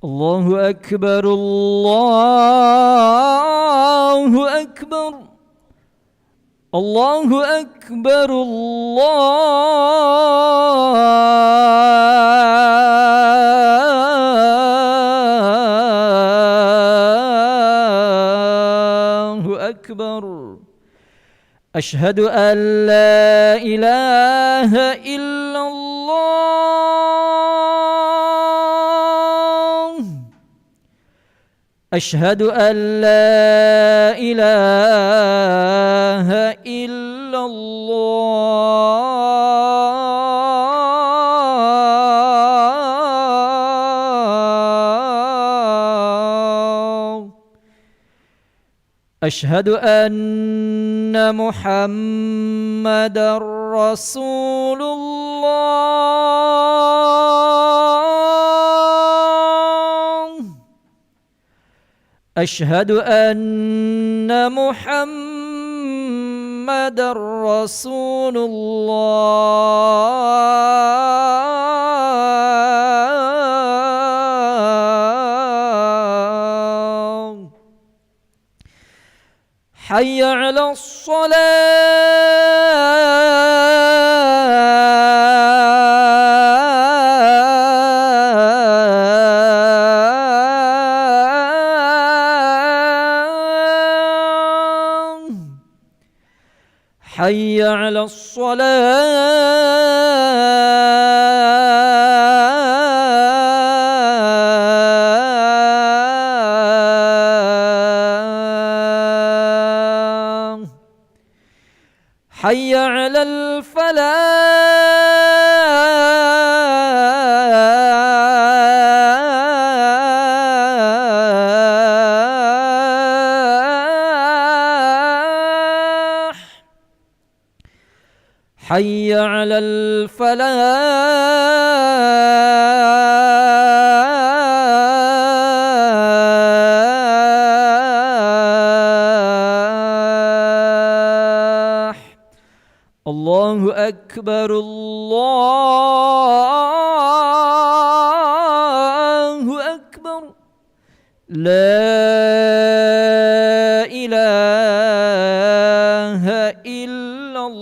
الله أكبر الله أكبر الله أكبر الله أكبر. أشهد أن لا إله إلا الله. أشهد أن لا إله إلا الله. أشهد أن محمدًا رسول الله. أشهد أن محمدًا رسول الله. حي على الصلاة. حي على الصلاة. حي على الفلاح. حي على الفلاح. الله أكبر الله أكبر. لا إله إلا الله.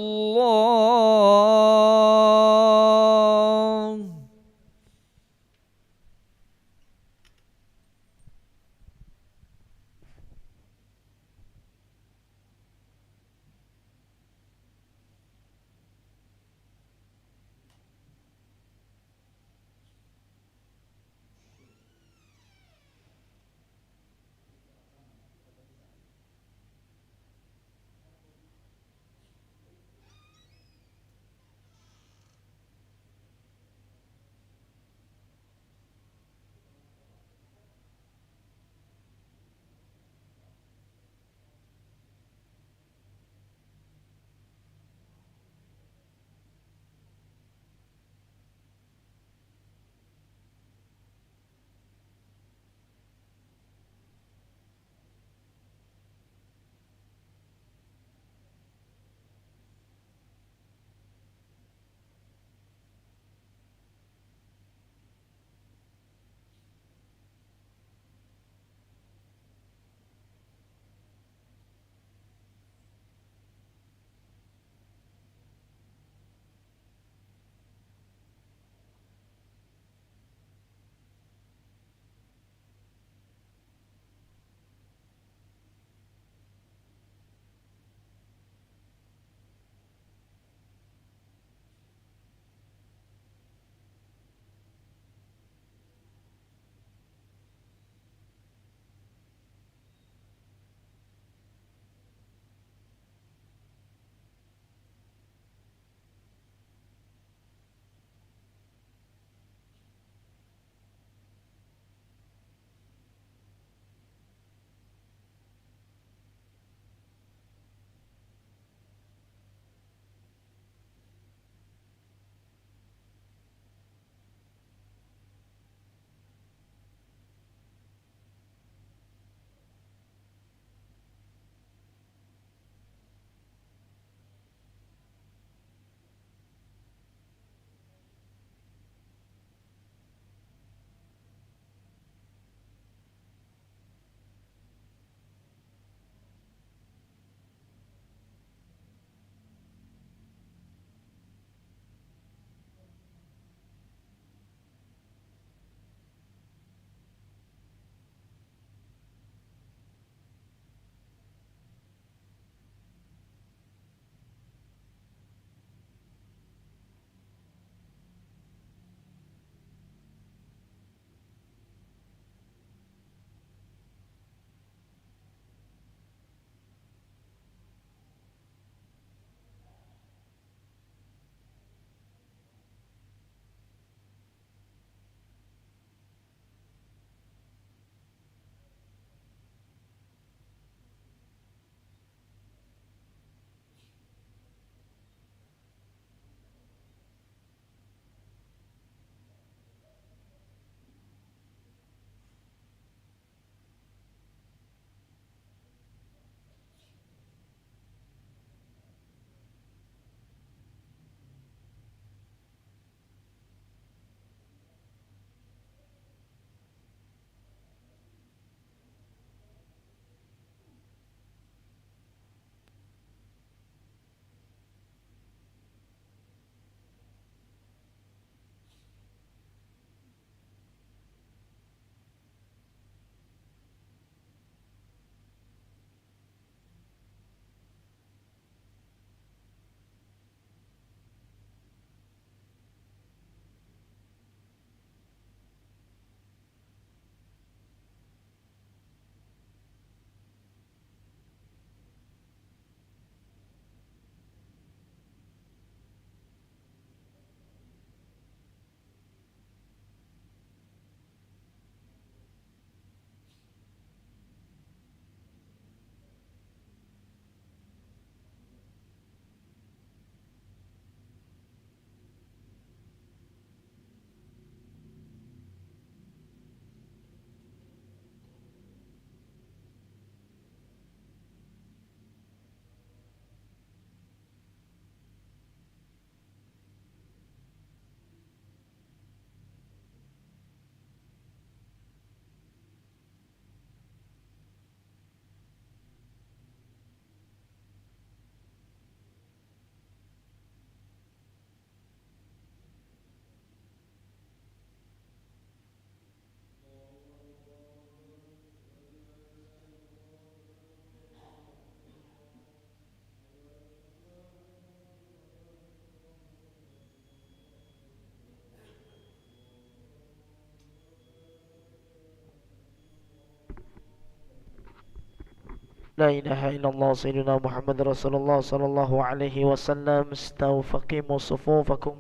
لا إله إلا الله سيدنا محمد رسول الله صلى الله عليه وسلم. استووا فقيموا صفوفكم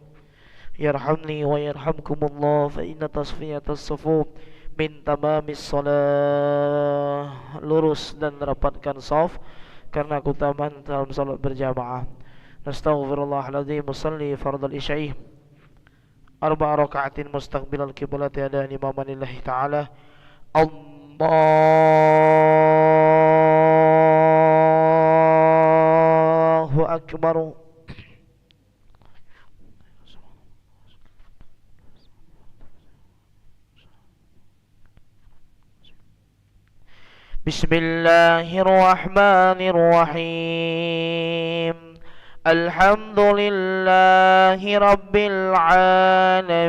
يرحمني ويرحمكم الله، فإن تصفية الصفوف min tamamis salah. Lurus dan rapatkan shaf karena keutamaan dalam salat berjamaah. Nastaghfirullahaladzim. Musalli fardal isya'i arba'a raka'atin mustaqbilal qiblati ada imaman lillahi ta'ala. Allahu akbar. بسم الله الرحمن الرحيم. الحمد لله رب العالمين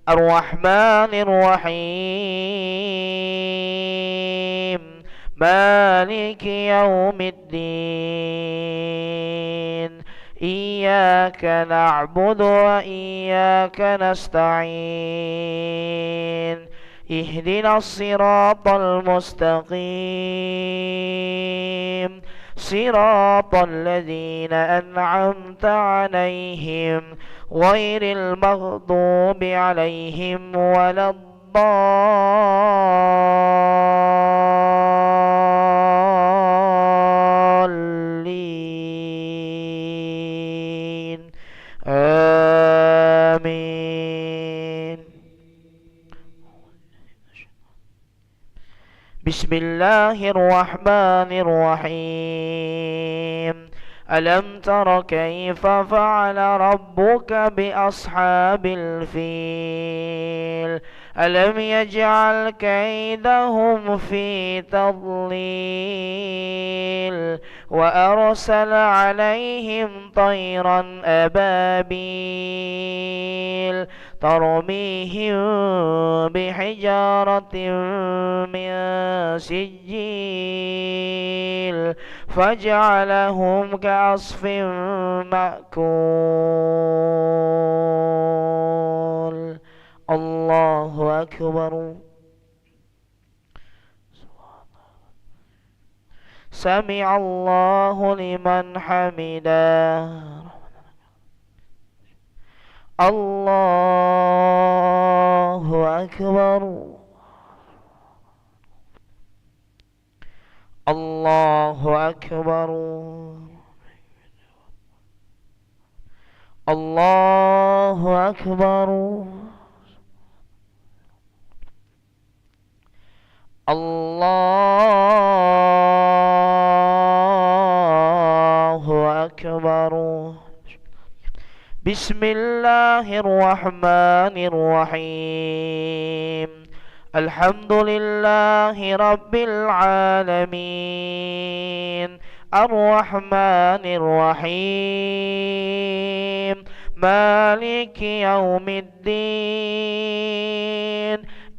الرحمن الرحيم مالك يوم الدين إياك نعبد وإياك نستعين اهدنا الصراط المستقيم صراط الذين أنعمت عليهم غير المغضوب عليهم ولا الضالين آمين. بسم الله الرحمن الرحيم. ألم تر كيف فعل ربك بأصحاب الفيل ألم يجعل كيدهم في تضليل وأرسل عليهم طيرا أبابيل ترميهم بحجارة من سجيل فجعلهم كعصف مأكول. الله أكبر. سمع الله لمن حمده. الله أكبر. الله أكبر. الله أكبر. الله أكبر. بسم الله الرحمن الرحيم. الحمد لله رب العالمين الرحمن الرحيم مالك يوم الدين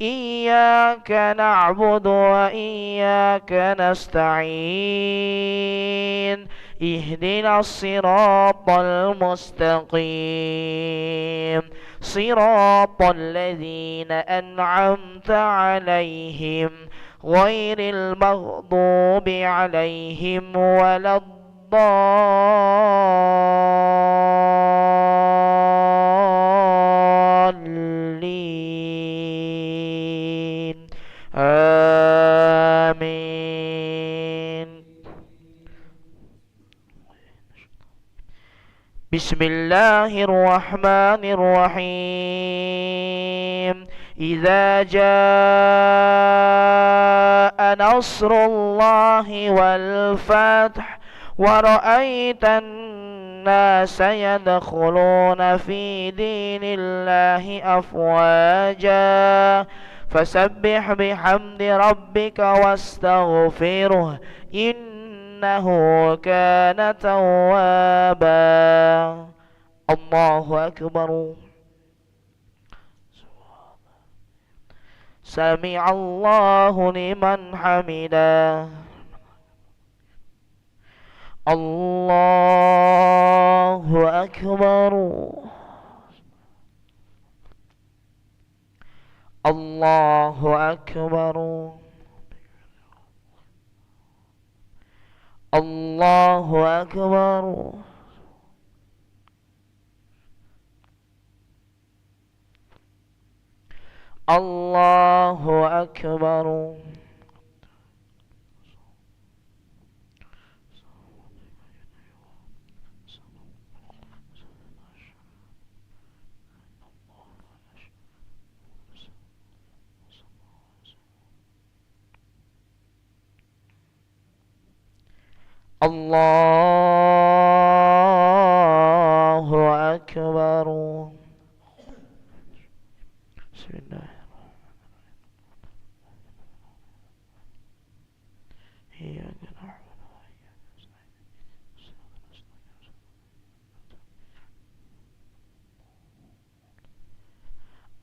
إياك نعبد وإياك نستعين اهدنا الصراط المستقيم صراط الذين أنعمت عليهم غير المغضوب عليهم ولا الضالين آمين. بسم الله الرحمن الرحيم. إذا جاء نصر الله والفتح ورأيت الناس يدخلون في دين الله أفواجا فسبح بحمد ربك واستغفره إنه كان توابا. الله أكبر. سمع الله لمن حمده. الله أكبر. الله أكبر. الله أكبر. الله أكبر. الله أكبر. بسم الله. إياك نعبد وإياك نستعين.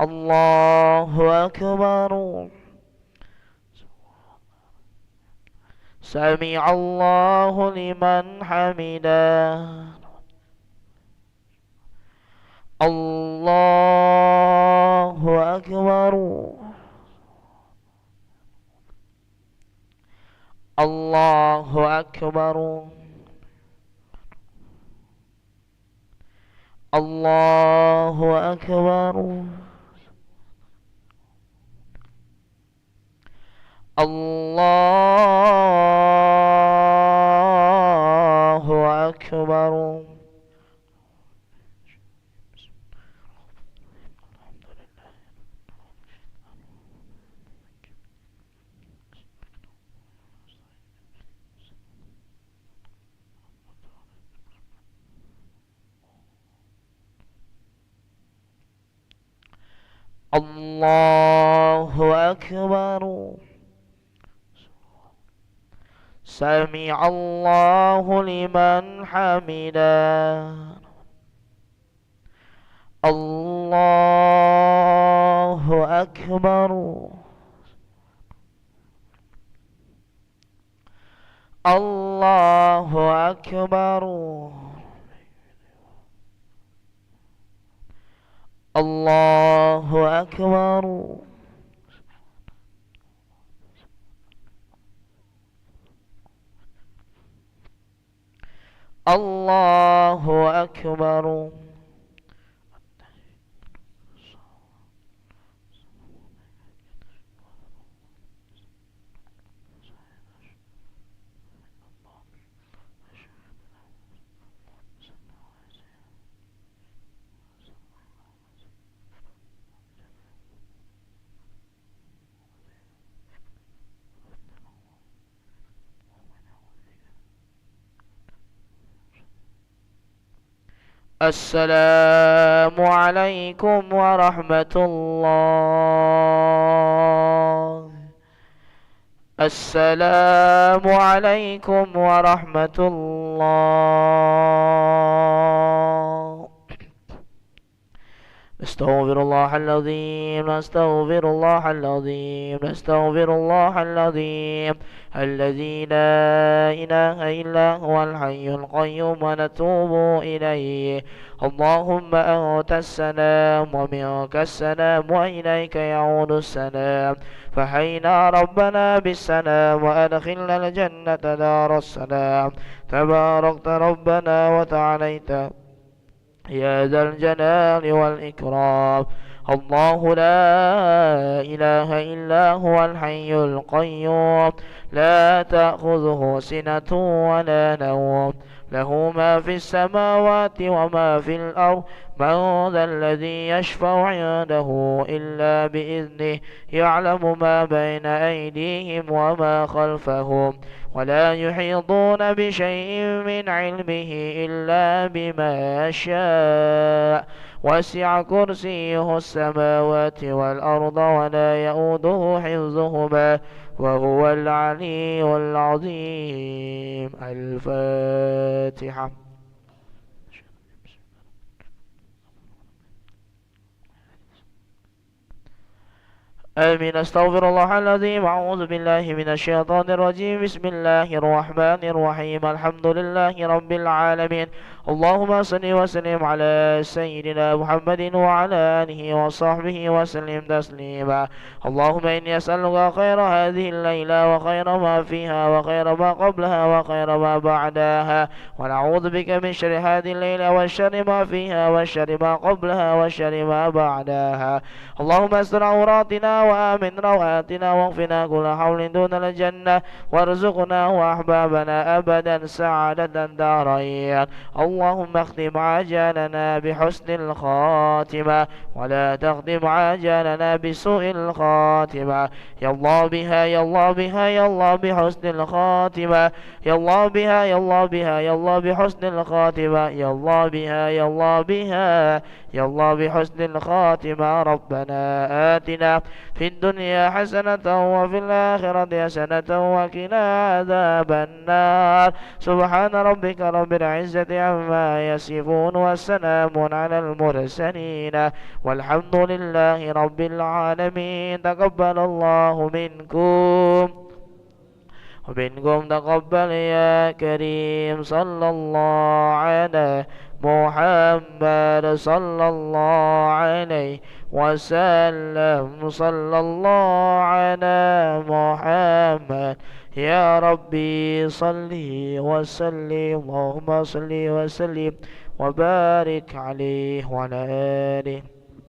الله أكبر. سمع الله لمن حمده. الله أكبر. الله أكبر. الله أكبر. الله أكبر. الله أكبر. سمع الله لمن حمده. الله أكبر. الله أكبر. الله أكبر. الله أكبر. السلام عليكم ورحمة الله. السلام عليكم ورحمة الله. نستغفر الله العظيم. نستغفر الله العظيم. نستغفر الله العظيم الذي لا إله إلا هو الحي القيوم ونتوب إليه. اللهم أنت السلام ومنك السلام وإليك يعود السلام. فحينا ربنا بالسلام وأدخلنا الجنة دار السلام. تباركت ربنا وتعاليت يا ذا الجلال والإكرام. الله لا إله إلا هو الحي القيوم لا تأخذه سنة ولا نوم له ما في السماوات وما في الأرض. من ذا الذي يشفع عنده إلا بإذنه. يعلم ما بين أيديهم وما خلفهم ولا يحيطون بشيء من علمه إلا بما شاء. وسع كرسيه السماوات والأرض ولا يؤوده حفظهما وهو العلي العظيم. الفاتحة. آمين. أستغفر الله العظيم. أعوذ بالله من الشيطان الرجيم. بسم الله الرحمن الرحيم. الحمد لله رب العالمين. اللهم صل وسلم على سيدنا محمد وعلى آله وصحبه وسلم تسليما. اللهم إني أسألك خير هذه الليلة وخير ما فيها وخير ما قبلها وخير ما بعدها، ونعوذ بك من شر هذه الليلة والشر ما فيها والشر ما قبلها والشر ما بعدها. اللهم استر عوراتنا وآمن روآتنا واغفنا كل حول دون الجنة، وارزقنا وأحبابنا أبدا سعادة دارين. اللهم اختم عاجلنا بحسن الخاتمة، ولا تختم عاجلنا بسوء الخاتمة. يا الله بها يا الله بها يا الله بحسن الخاتمة، يا الله بها يا الله بها يا الله بحسن الخاتمة، يا الله بها يا الله بها يا الله بحسن الخاتمة. ربنا آتنا في الدنيا حسنة وفي الآخرة حسنة وقنا عذاب النار. سبحان ربك رب العزة عما يصفون، والسلام على المرسلين، والحمد لله رب العالمين. تقبل الله منكم ومنكم تقبل يا كريم. صلى الله على محمد صلى الله عليه وسلم. صلى الله على محمد. يا ربي صل وسلم. اللهم صل وسلم وبارك عليه وعلى آله